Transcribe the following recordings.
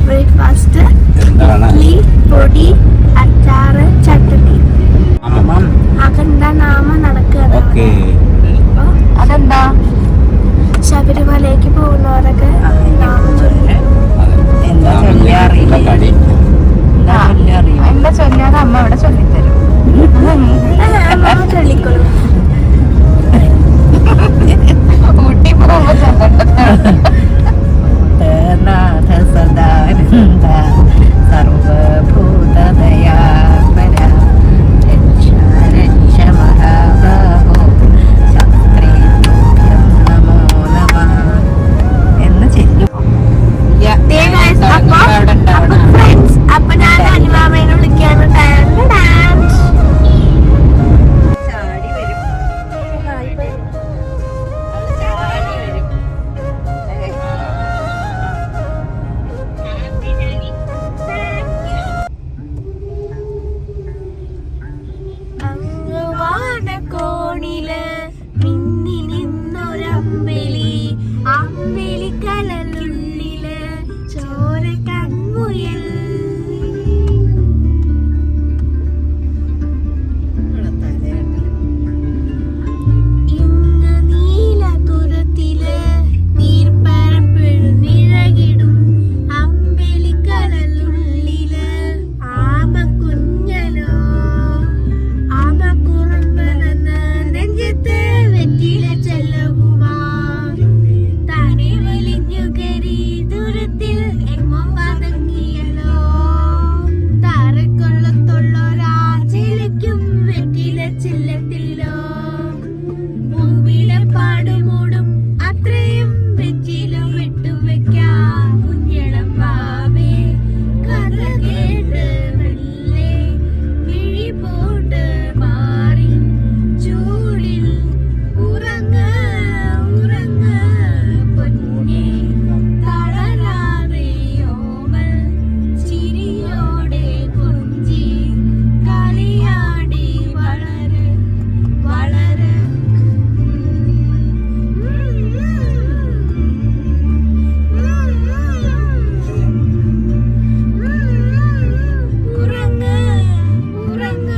Breakfast idli, പൊടി, അച്ചാറ്, ചട്നി. അതെന്താ നാമ നടക്കുക? അതെന്താ ശബരിമലയ്ക്ക് പോകുന്നവരൊക്കെ നാമം ചൊല്ലും. എന്താ ചൊല്ലാതെ അമ്മ ഇവിടെ ചൊല്ലിത്തരും. അമ്മ ചൊല്ലിക്കൊള്ളും. ഊട്ടി പോകുമ്പോ നാഥ സദാനന്ദ സർവഭൂതദയാപര രക്ഷ രക്ഷ മഹാബാഹോ ശാസ്ത്രേ നമോ നമഃ എന്ന് ചെല്ലും. അപ്പൊ ഞാൻ അനുവാമേനെ വിളിക്കാണ്. കോണില് മിന്നി നിന്നൊരമ്പലി, അമ്പലി കലലുള്ളില് ചോര കൺമുയൽ. ഇന്ന് നീല തുരത്തില് നീർപ്പരപ്പിഴുന്നിഴകിടും അമ്പലി കലലുള്ളില് ആമ കുഞ്ഞലോ ആമ കുറുമ്പനെന്ന് നെഞ്ചത്ത് വെറ്റില ചെല്ലുമാ താനെ വലിഞ്ഞു കരി ദൂരത്തിൽ എങ്ങും വതങ്ങിയല്ലോ താരക്കൊള്ളത്തുള്ളൊരാ ചിലയ്ക്കും വെറ്റില ചെല്ലത്തില്ലോ ഭൂമിയിലെ പാടുമൂടും അത്രയും വെറ്റില വിട്ടുവെക്കാം കുഞ്ഞളം പാവേ കഥ കേട്ട് മെല്ലെ മിഴി പോട്ട് മാറി ചൂടിൽ ഉറങ്ങ ഉറങ്ങ പൊന്നേ തളരാതെ ഓമൽ ചിരിയോടെ കൊഞ്ചി കളിയാടി വളര് വളര് ഉറങ്ങ ഉറങ്ങ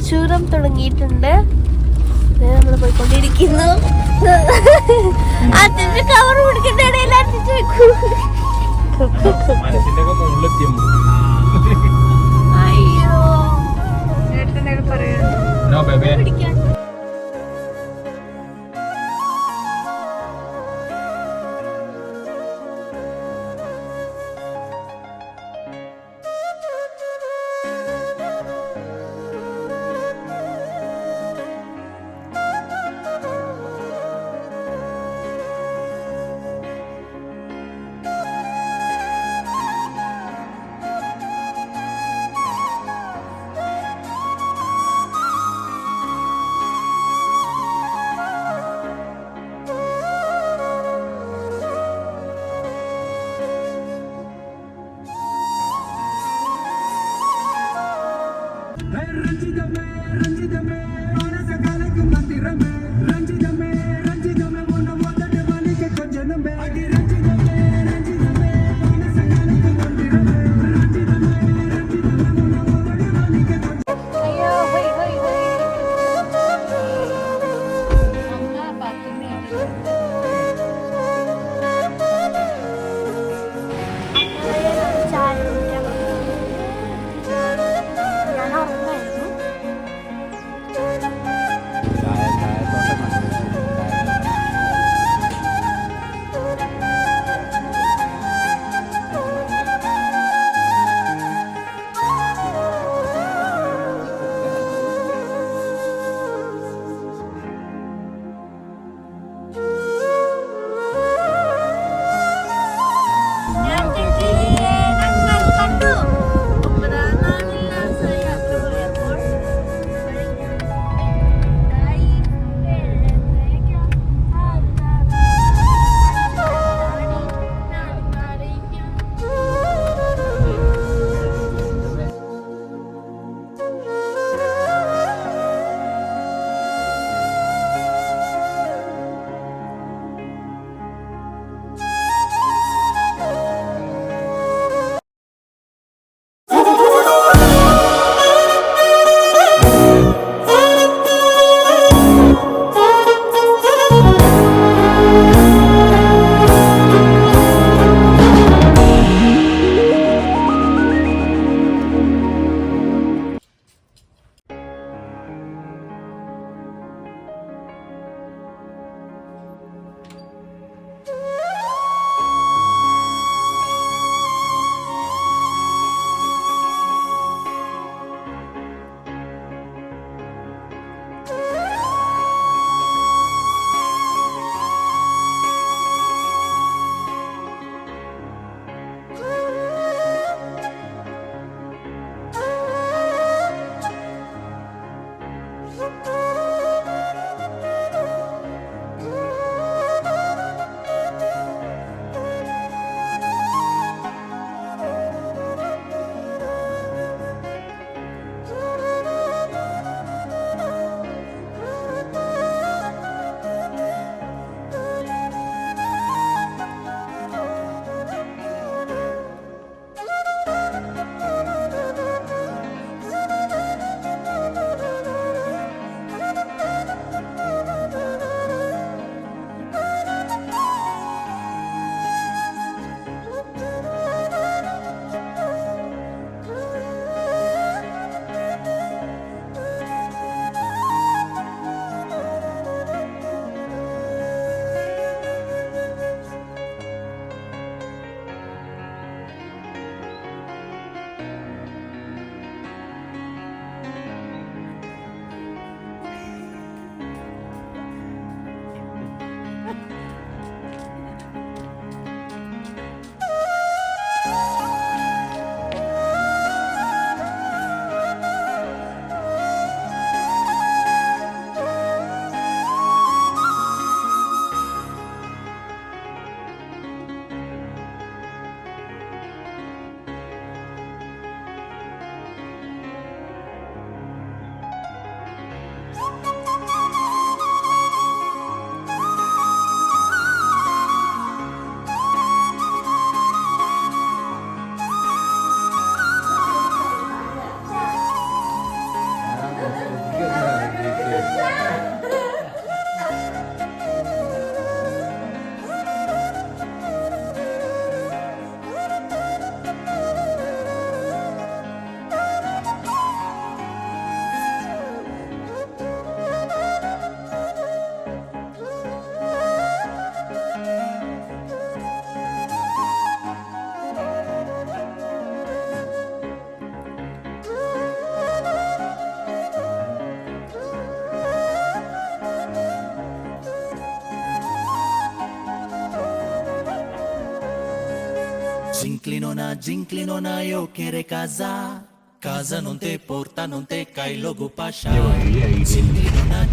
ചൂരം തുടങ്ങിയിട്ടുണ്ട്. നമ്മൾ പോയിക്കൊണ്ടിരിക്കുന്നു. അതിന്റെ കവർ പിടിക്കുന്ന ഇടയിൽ മനസ്സിന്റെ ഒക്കെ മുകളിലെത്തിയ അയ്യോ നോ ബേബേ പിടിക്കാൻ Ginclinona io chiede casa casa non te porta non te cai logo pasha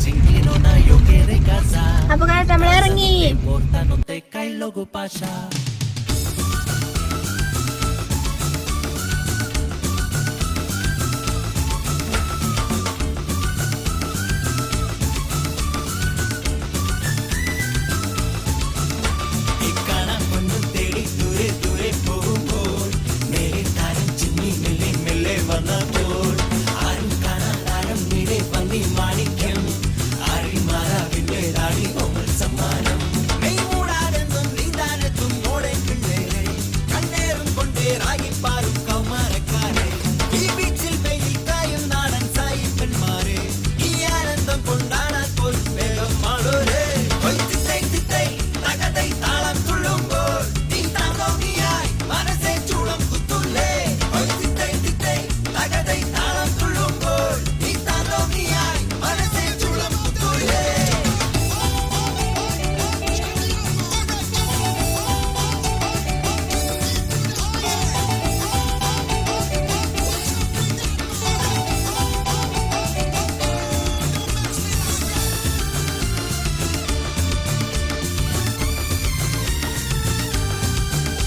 Ginclinona io chiede casa അപ്പൊ നമ്മൾ ഇറങ്ങി. porta non te cai logo pasha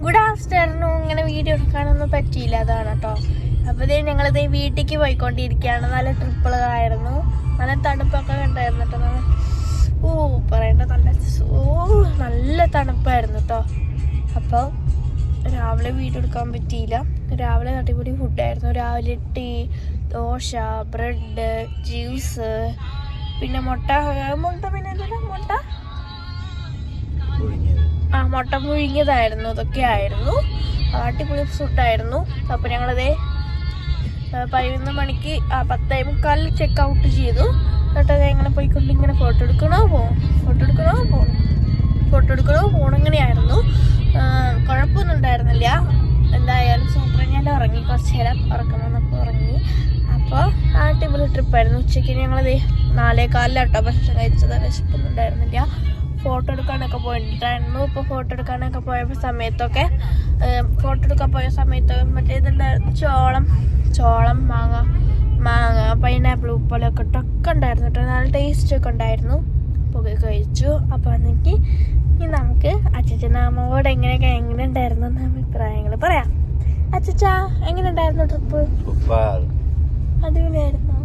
good afternoon. ഇങ്ങനെ വീഡിയോ എടുക്കാനൊന്നും പറ്റിയില്ല, അതാണ് കേട്ടോ. അപ്പോൾ ഇതേ ഞങ്ങളിത് വീട്ടിലേക്ക് പോയിക്കൊണ്ടിരിക്കുകയാണ്. നല്ല ട്രിപ്പുകളായിരുന്നു, നല്ല തണുപ്പൊക്കെ ഉണ്ടായിരുന്നു കേട്ടോ. പറയണ്ട, നല്ല തണുപ്പായിരുന്നു കേട്ടോ. അപ്പോൾ രാവിലെ വീഡിയോ എടുക്കാൻ പറ്റിയില്ല. രാവിലെ അടിപൊളി ഫുഡായിരുന്നു. രാവിലെ ടീ, ദോശ, ബ്രെഡ്, ജ്യൂസ്, പിന്നെ മുട്ട പിന്നെ എന്തിനാ മുട്ട പുഴുങ്ങിയതായിരുന്നു. ഇതൊക്കെ ആയിരുന്നു. അടിപൊളി ഫുഡായിരുന്നു. അപ്പോൾ ഞങ്ങളതേ 11 മണിക്ക് 10:45 ചെക്ക് ഔട്ട് ചെയ്തു. എന്നിട്ട് ഞങ്ങൾ പോയിക്കൊണ്ട് ഇങ്ങനെ ഫോട്ടോ എടുക്കണോ പോകണമെങ്ങനെയായിരുന്നു. കുഴപ്പമൊന്നും ഉണ്ടായിരുന്നില്ല. എന്തായാലും സൂപ്പർ. ഞാൻ ഉറങ്ങി, കുറച്ച് നേരം ഉറക്കം വന്നപ്പോൾ ഉറങ്ങി. അപ്പോൾ അടിപൊളി ട്രിപ്പായിരുന്നു. ഉച്ചയ്ക്ക് ഞങ്ങളത് 4:15 ഭക്ഷണം കഴിച്ചത്. വിശപ്പൊന്നും ഉണ്ടായിരുന്നില്ല. ഫോട്ടോ എടുക്കാനൊക്കെ പോയിട്ടുണ്ടായിരുന്നു. ഇപ്പോൾ ഫോട്ടോ എടുക്കാനൊക്കെ പോയ സമയത്തൊക്കെ മറ്റേതുണ്ടായിരുന്നു, ചോളം, മാങ്ങ, പൈനാപ്പിൾ, ഉപ്പലൊക്കെ ഒക്കെ ഉണ്ടായിരുന്നു കേട്ടോ. നല്ല ടേസ്റ്റൊക്കെ ഉണ്ടായിരുന്നു. അപ്പോൾ കഴിച്ചു. അപ്പോൾ എന്നിട്ട് ഇനി നമുക്ക് അച്ഛനമ്മോട് എങ്ങനെ ഉണ്ടായിരുന്നു എന്ന് അഭിപ്രായങ്ങൾ പറയാം. അച്ഛാ, എങ്ങനെ ഉണ്ടായിരുന്നു ട്രിപ്പ്? അടിപൊളിയായിരുന്നു.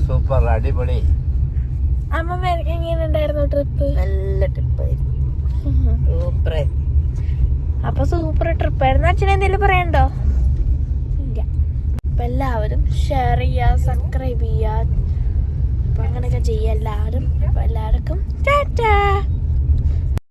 സൂപ്പർ അടിപൊളി. അമ്മ എങ്ങനെ ഉണ്ടായിരുന്നു ട്രിപ്പ്? നല്ല ട്രിപ്പായിരുന്നു. സൂപ്പർ. അപ്പൊ സൂപ്പർ ട്രിപ്പായിരുന്നു. അച്ഛൻ എന്തെങ്കിലും പറയണ്ടോ? ഇല്ല. അപ്പൊ എല്ലാവരും ഷെയർ ചെയ്യുക, സബ്സ്ക്രൈബ് ചെയ്യുക, അപ്പൊ അങ്ങനെയൊക്കെ ചെയ്യുക എല്ലാവരും. അപ്പൊ എല്ലാവർക്കും ടാറ്റാ.